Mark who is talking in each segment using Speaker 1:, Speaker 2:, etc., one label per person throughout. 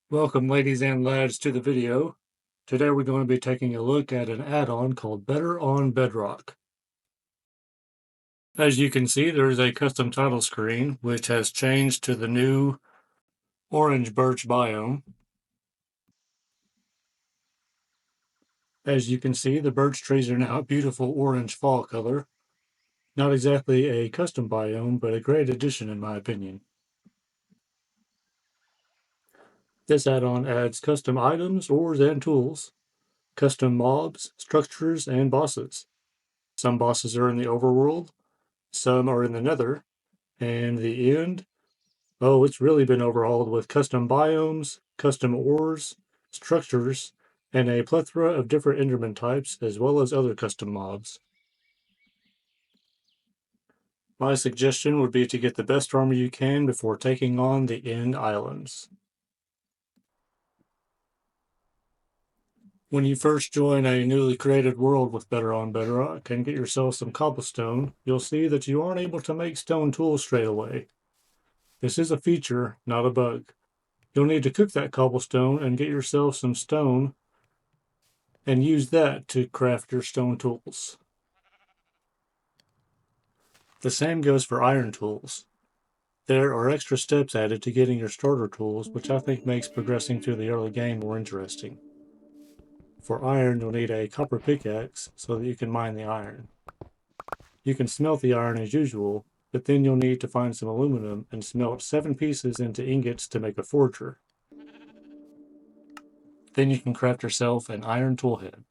Speaker 1: Welcome ladies and lads to the video. Today we're going to be taking a look at an add-on called Better on Bedrock. As you can see, there is a custom title screen which has changed to the new orange birch biome. As you can see, the birch trees are now a beautiful orange fall color. Not exactly a custom biome, but a great addition in my opinion. This add-on adds custom items, ores, and tools, custom mobs, structures, and bosses. Some bosses are in the overworld, some are in the Nether, and the end, oh, it's really been overhauled with custom biomes, custom ores, structures, and a plethora of different Enderman types, as well as other custom mobs. My suggestion would be to get the best armor you can before taking on the End Islands. When you first join a newly created world with Better on Bedrock and get yourself some cobblestone, you'll see that you aren't able to make stone tools straight away. This is a feature, not a bug. You'll need to cook that cobblestone and get yourself some stone and use that to craft your stone tools. The same goes for iron tools. There are extra steps added to getting your starter tools, which I think makes progressing through the early game more interesting. For iron, you'll need a copper pickaxe so that you can mine the iron. You can smelt the iron as usual, but then you'll need to find some aluminum and smelt 7 pieces into ingots to make a forger. Then you can craft yourself an iron toolhead.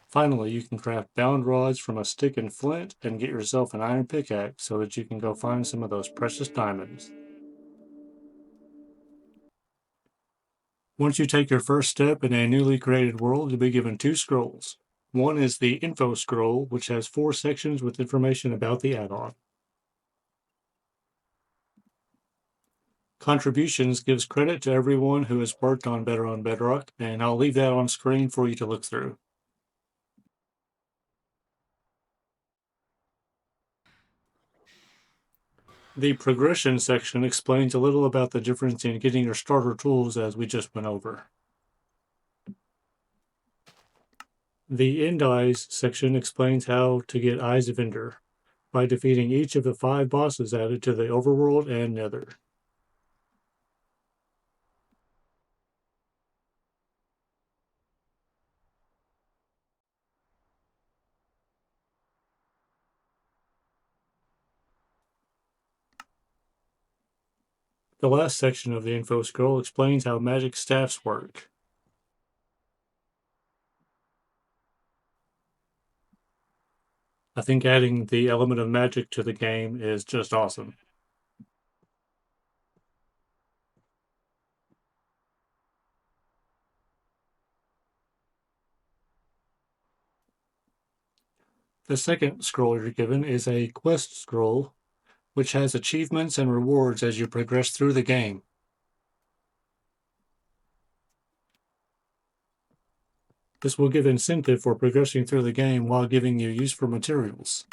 Speaker 1: Finally, you can craft bound rods from a stick and flint and get yourself an iron pickaxe so that you can go find some of those precious diamonds. Once you take your first step in a newly created world, you'll be given 2 scrolls. One is the info scroll, which has 4 sections with information about the add-on. Contributions gives credit to everyone who has worked on Better on Bedrock, and I'll leave that on screen for you to look through. The progression section explains a little about the difference in getting your starter tools as we just went over. The End Eyes section explains how to get Eyes of Ender by defeating each of the 5 bosses added to the Overworld and Nether. The last section of the info scroll explains how magic staffs work. I think adding the element of magic to the game is just awesome. The second scroll you're given is a quest scroll, which has achievements and rewards as you progress through the game. This will give incentive for progressing through the game while giving you useful materials.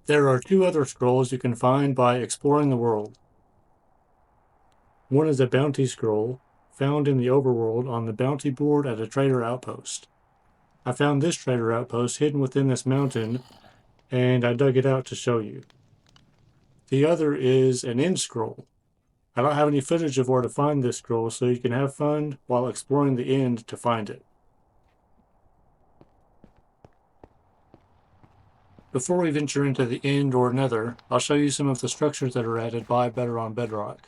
Speaker 1: There are 2 other scrolls you can find by exploring the world. One is a bounty scroll, found in the overworld on the bounty board at a trader outpost. I found this trader outpost hidden within this mountain, and I dug it out to show you. The other is an end scroll. I don't have any footage of where to find this scroll, so you can have fun while exploring the end to find it. Before we venture into the End or Nether, I'll show you some of the structures that are added by Better on Bedrock.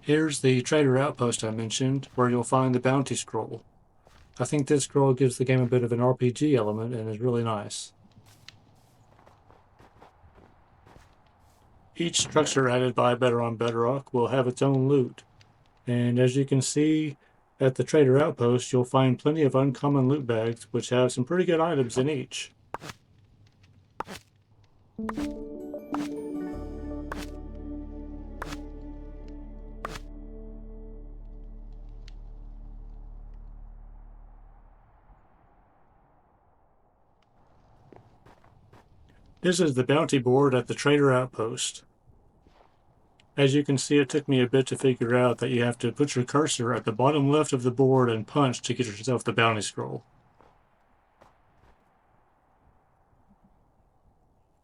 Speaker 1: Here's the trader outpost I mentioned, where you'll find the bounty scroll. I think this scroll gives the game a bit of an RPG element and is really nice. Each structure added by Better on Bedrock will have its own loot, and as you can see at the trader outpost, you'll find plenty of uncommon loot bags which have some pretty good items in each. This is the bounty board at the trader outpost. As you can see, it took me a bit to figure out that you have to put your cursor at the bottom left of the board and punch to get yourself the bounty scroll.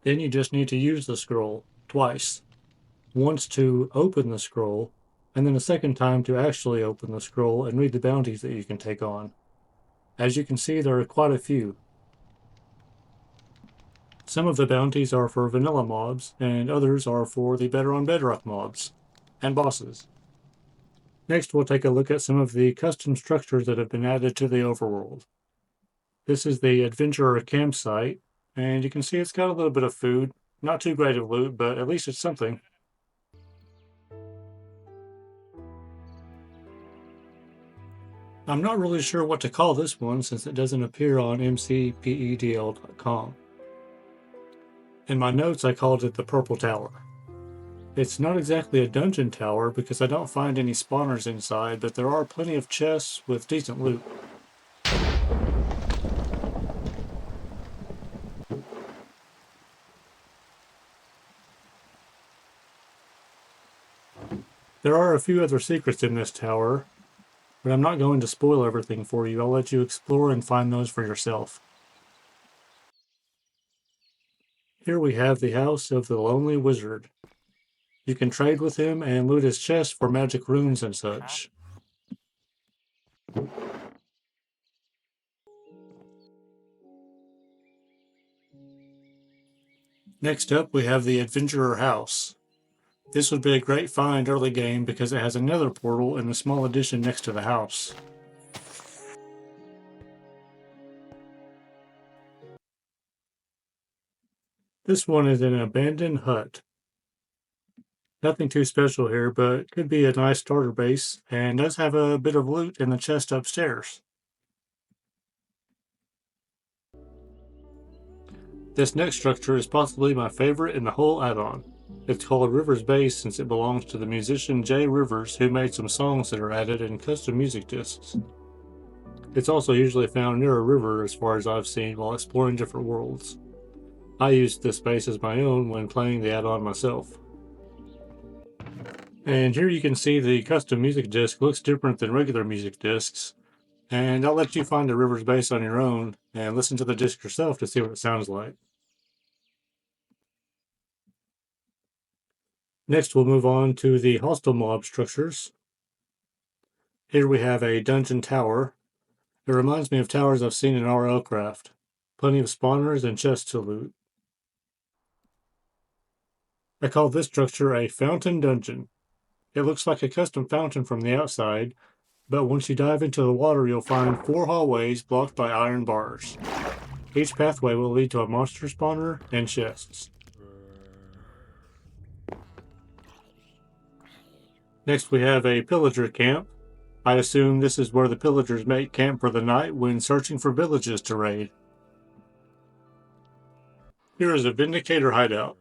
Speaker 1: Then you just need to use the scroll twice. Once to open the scroll, and then a second time to actually open the scroll and read the bounties that you can take on. As you can see, there are quite a few. Some of the bounties are for vanilla mobs, and others are for the better on Bedrock mobs and bosses. Next, we'll take a look at some of the custom structures that have been added to the overworld. This is the Adventurer campsite, and you can see it's got a little bit of food. Not too great of loot, but at least it's something. I'm not really sure what to call this one since it doesn't appear on mcpedl.com. In my notes, I called it the Purple Tower. It's not exactly a dungeon tower because I don't find any spawners inside, but there are plenty of chests with decent loot. There are a few other secrets in this tower, but I'm not going to spoil everything for you. I'll let you explore and find those for yourself. Here we have the house of the Lonely Wizard. You can trade with him and loot his chest for magic runes and such. Next up, we have the Adventurer House. This would be a great find early game because it has a nether portal and a small addition next to the house. This one is an abandoned hut. Nothing too special here, but could be a nice starter base and does have a bit of loot in the chest upstairs. This next structure is possibly my favorite in the whole add-on. It's called Rivers Base since it belongs to the musician Jay Rivers, who made some songs that are added in custom music discs. It's also usually found near a river as far as I've seen while exploring different worlds. I used this base as my own when playing the add-on myself. And here you can see the custom music disc looks different than regular music discs, and I'll let you find the Rivers Base on your own and listen to the disc yourself to see what it sounds like. Next, we'll move on to the hostile mob structures. Here we have a dungeon tower. It reminds me of towers I've seen in RL Craft. Plenty of spawners and chests to loot. I call this structure a fountain dungeon. It looks like a custom fountain from the outside, but once you dive into the water, you'll find 4 hallways blocked by iron bars. Each pathway will lead to a monster spawner and chests. Next we have a pillager camp. I assume this is where the pillagers make camp for the night when searching for villages to raid. Here is a Vindicator hideout.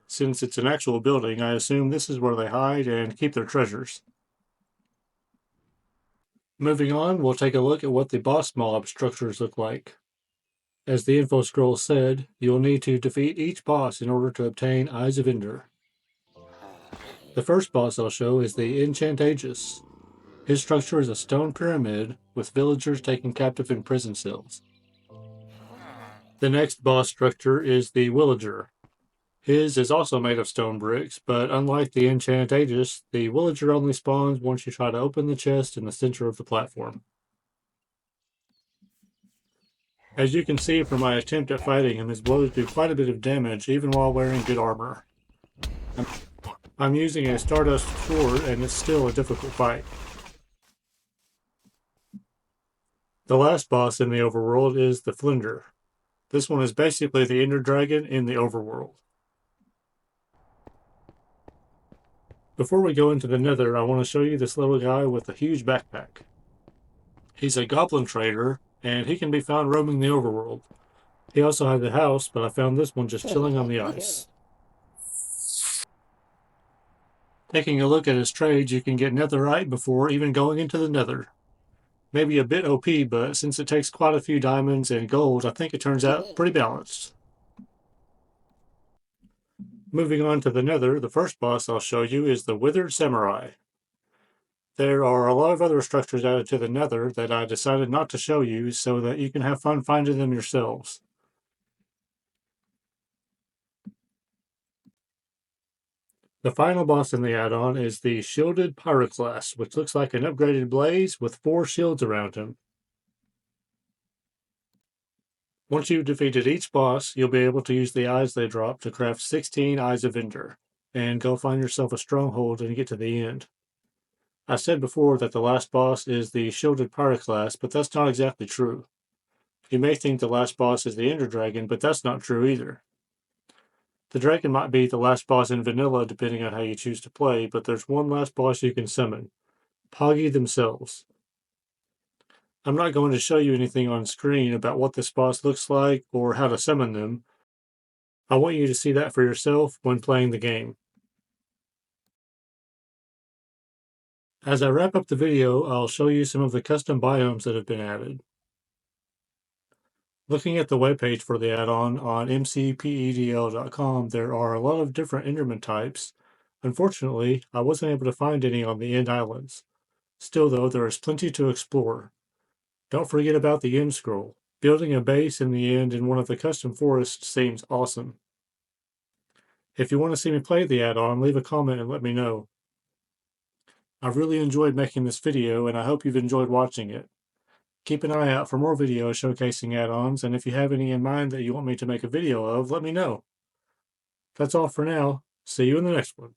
Speaker 1: Since it's an actual building, I assume this is where they hide and keep their treasures. Moving on, we'll take a look at what the boss mob structures look like. As the info scroll said, you'll need to defeat each boss in order to obtain Eyes of Ender. The first boss I'll show is the Enchantagus. His structure is a stone pyramid with villagers taken captive in prison cells. The next boss structure is the Villager. His is also made of stone bricks, but unlike the Enchantagus, the Villager only spawns once you try to open the chest in the center of the platform. As you can see from my attempt at fighting him, his blows do quite a bit of damage even while wearing good armor. I'm using a Stardust sword and it's still a difficult fight. The last boss in the overworld is the Flender. This one is basically the Ender Dragon in the overworld. Before we go into the Nether, I want to show you this little guy with a huge backpack. He's a goblin trader, and he can be found roaming the overworld. He also has a house, but I found this one just chilling on the ice. Taking a look at his trades, you can get netherite before even going into the Nether. Maybe a bit OP, but since it takes quite a few diamonds and gold, I think it turns out pretty balanced. Moving on to the Nether, the first boss I'll show you is the Withered Samurai. There are a lot of other structures added to the Nether that I decided not to show you so that you can have fun finding them yourselves. The final boss in the add-on is the Shielded Pyro class, which looks like an upgraded blaze with 4 shields around him. Once you've defeated each boss, you'll be able to use the eyes they drop to craft 16 Eyes of Ender, and go find yourself a stronghold and get to the end. I said before that the last boss is the Shielded Pyro class, but that's not exactly true. You may think the last boss is the Ender Dragon, but that's not true either. The dragon might be the last boss in vanilla depending on how you choose to play, but there's one last boss you can summon. Poggy themselves. I'm not going to show you anything on screen about what this boss looks like or how to summon them. I want you to see that for yourself when playing the game. As I wrap up the video, I'll show you some of the custom biomes that have been added. Looking at the webpage for the add-on on mcpedl.com, there are a lot of different Enderman types. Unfortunately, I wasn't able to find any on the End Islands. Still though, there is plenty to explore. Don't forget about the End Scroll. Building a base in the end in one of the custom forests seems awesome. If you want to see me play the add-on, leave a comment and let me know. I've really enjoyed making this video and I hope you've enjoyed watching it. Keep an eye out for more videos showcasing add-ons, and if you have any in mind that you want me to make a video of, let me know. That's all for now. See you in the next one.